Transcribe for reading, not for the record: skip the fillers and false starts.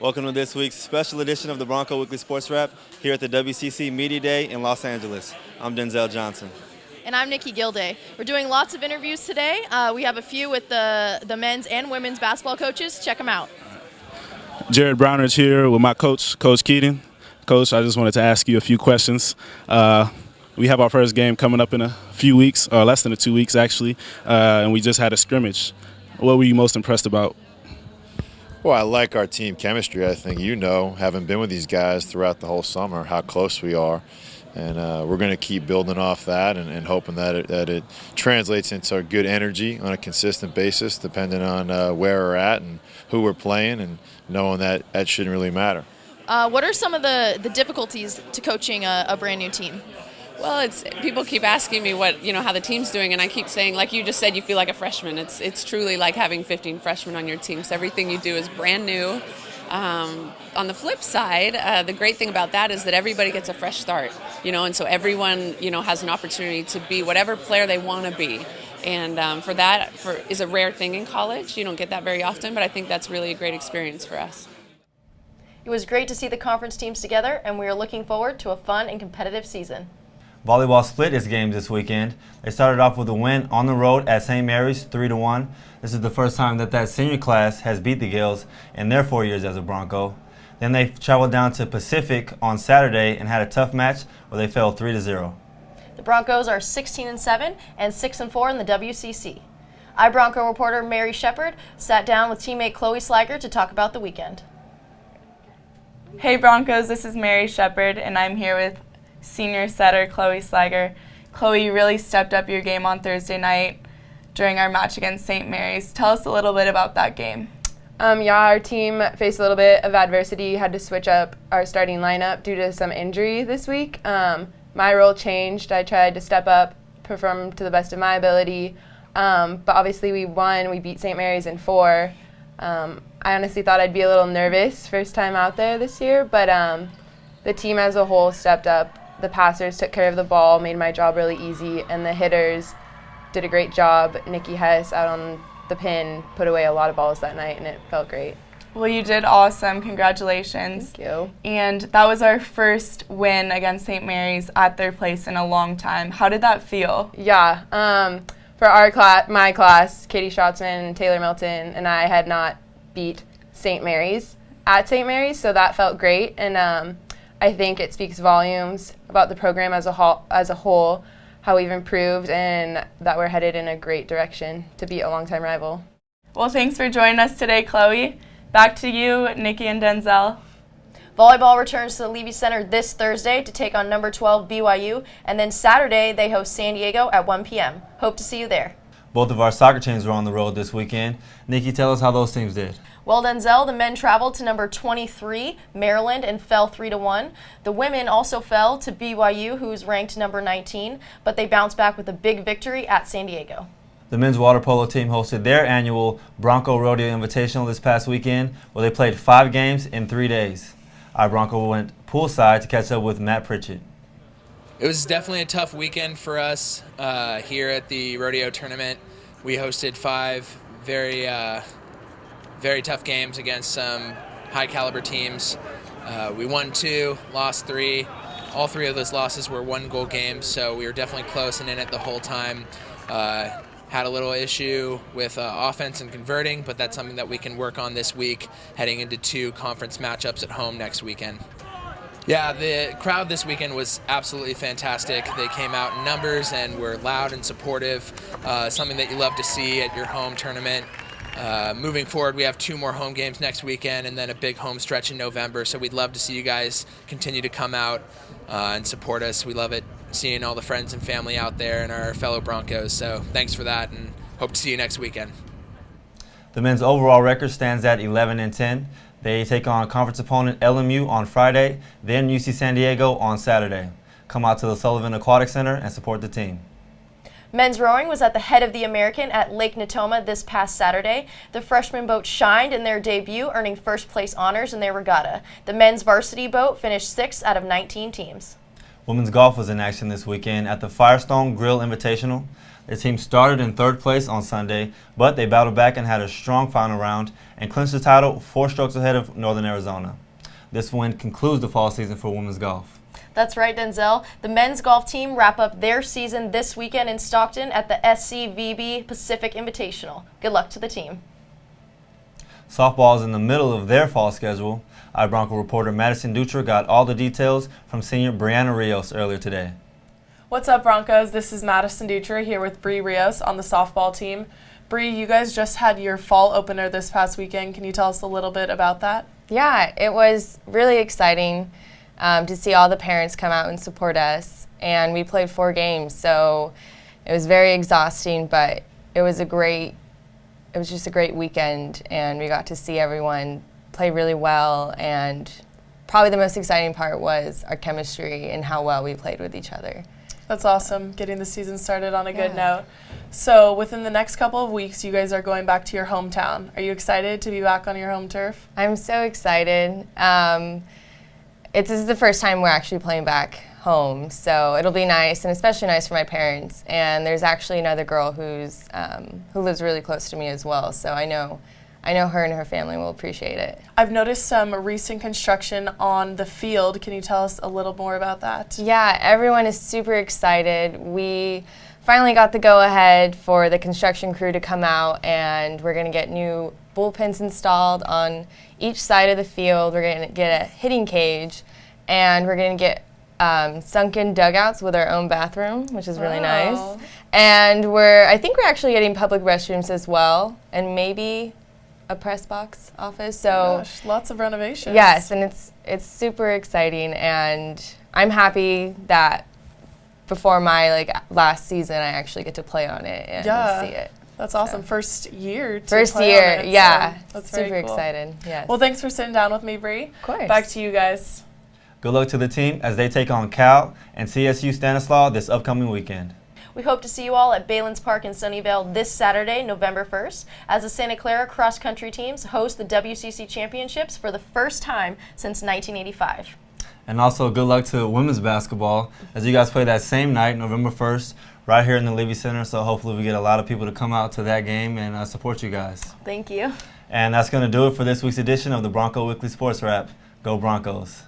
Welcome to this week's special edition of the Bronco Weekly Sports Wrap here at the WCC Media Day in Los Angeles. I'm Denzel Johnson. And I'm Nici Gilday. We're doing lots of interviews today. We have a few with the men's and women's basketball coaches. Check them out. Jared Brownridge here with my coach, Coach Keating. Coach, I just wanted to ask you a few questions. We have our first game coming up in a few weeks, or less than 2 weeks actually, and we just had a scrimmage. What were you most impressed about? Well, I like our team chemistry. I think having been with these guys throughout the whole summer, how close we are. And we're going to keep building off that and hoping that it translates into good energy on a consistent basis, depending on where we're at and who we're playing, and knowing that shouldn't really matter. What are some of the difficulties to coaching a brand new team? Well, people keep asking me how the team's doing, and I keep saying, like you just said, you feel like a freshman. It's truly like having 15 freshmen on your team. So everything you do is brand new. On the flip side, the great thing about that is that everybody gets a fresh start, and so everyone, has an opportunity to be whatever player they want to be. And that is a rare thing in college. You don't get that very often, but I think that's really a great experience for us. It was great to see the conference teams together, and we are looking forward to a fun and competitive season. Volleyball split its games this weekend. They started off with a win on the road at St. Mary's 3-1. This is the first time that senior class has beat the Gaels in their 4 years as a Bronco. Then they traveled down to Pacific on Saturday and had a tough match where they fell 3-0. The Broncos are 16-7 and 6-4 in the WCC. EyeBronco reporter Mary Shepard sat down with teammate Chloe Sliger to talk about the weekend. Hey Broncos, this is Mary Shepard, and I'm here with senior setter Chloe Sliger. Chloe, you really stepped up your game on Thursday night during our match against St. Mary's. Tell us a little bit about that game. Our team faced a little bit of adversity, had to switch up our starting lineup due to some injury this week. My role changed. I tried to step up, perform to the best of my ability, but obviously we won. We beat St. Mary's in 4. I honestly thought I'd be a little nervous first time out there this year, but the team as a whole stepped up. The passers took care of the ball, made my job really easy, and the hitters did a great job. Nikki Hess out on the pin put away a lot of balls that night, and it felt great. Well, you did awesome. Congratulations. Thank you. And that was our first win against St. Mary's at their place in a long time. How did that feel? Yeah. For our class, my class, Katie Schrotzman, Taylor Milton, and I had not beat St. Mary's at St. Mary's, so that felt great. And I think it speaks volumes about the program as a whole, how we've improved, and that we're headed in a great direction to beat a longtime rival. Well, thanks for joining us today, Chloe. Back to you, Nikki and Denzel. Volleyball returns to the Levy Center this Thursday to take on number 12 BYU, and then Saturday they host San Diego at 1 p.m. Hope to see you there. Both of our soccer teams were on the road this weekend. Nikki, tell us how those teams did. Well, Denzel, the men traveled to number 23, Maryland, and fell 3-1. The women also fell to BYU, who's ranked number 19, but they bounced back with a big victory at San Diego. The men's water polo team hosted their annual Bronco Rodeo Invitational this past weekend, where they played 5 games in 3 days. EyeBronco went poolside to catch up with Matt Pritchett. It was definitely a tough weekend for us here at the rodeo tournament. We hosted 5 very tough games against some high-caliber teams. We won 2, lost 3. All 3 of those losses were 1-goal games, so we were definitely close and in it the whole time. Had a little issue with offense and converting, but that's something that we can work on this week, heading into 2 conference matchups at home next weekend. Yeah, the crowd this weekend was absolutely fantastic. They came out in numbers and were loud and supportive, something that you love to see at your home tournament. Moving forward, we have 2 more home games next weekend and then a big home stretch in November, so we'd love to see you guys continue to come out and support us. We love it seeing all the friends and family out there and our fellow Broncos, so thanks for that and hope to see you next weekend. The men's overall record stands at 11-10. They take on conference opponent LMU on Friday, then UC San Diego on Saturday. Come out to the Sullivan Aquatic Center and support the team. Men's rowing was at the head of the American at Lake Natoma this past Saturday. The freshman boat shined in their debut, earning first place honors in their regatta. The men's varsity boat finished 6th out of 19 teams. Women's golf was in action this weekend at the Firestone Grill Invitational. The team started in third place on Sunday, but they battled back and had a strong final round and clinched the title 4 strokes ahead of Northern Arizona. This win concludes the fall season for women's golf. That's right, Denzel. The men's golf team wrap up their season this weekend in Stockton at the SCVB Pacific Invitational. Good luck to the team. Softball is in the middle of their fall schedule. EyeBronco reporter Madison Dutra got all the details from senior Brianna Rios earlier today. What's up, Broncos? This is Madison Dutra here with Bree Rios on the softball team. Bree, you guys just had your fall opener this past weekend. Can you tell us a little bit about that? Yeah, it was really exciting to see all the parents come out and support us. And we played 4 games, so it was very exhausting, but it was just a great weekend, and we got to see everyone play really well. And probably the most exciting part was our chemistry and how well we played with each other. That's awesome, getting the season started on a good note. So within the next couple of weeks, you guys are going back to your hometown. Are you excited to be back on your home turf? I'm so excited. This is the first time we're actually playing back home, so it'll be nice, and especially nice for my parents. And there's actually another girl who lives really close to me as well, so I know her and her family will appreciate it. I've noticed some recent construction on the field. Can you tell us a little more about that? Yeah, everyone is super excited. We finally got the go-ahead for the construction crew to come out, and we're going to get new bullpens installed on each side of the field. We're going to get a hitting cage, and we're going to get sunken dugouts with our own bathroom, which is really nice. And I think we're actually getting public restrooms as well, and maybe a press box office. So gosh, lots of renovations. Yes, and it's super exciting, and I'm happy that before my last season, I actually get to play on it and see it. That's awesome. So. First year. First year, yeah. So that's super very cool. excited. Yes. Well, thanks for sitting down with me, Bree. Of course. Back to you guys. Good luck to the team as they take on Cal and CSU Stanislaus this upcoming weekend. We hope to see you all at Balins Park in Sunnyvale this Saturday, November 1st, as the Santa Clara cross-country teams host the WCC Championships for the first time since 1985. And also good luck to women's basketball as you guys play that same night, November 1st, right here in the Levy Center. So hopefully we get a lot of people to come out to that game and support you guys. Thank you. And that's going to do it for this week's edition of the Bronco Weekly Sports Wrap. Go Broncos.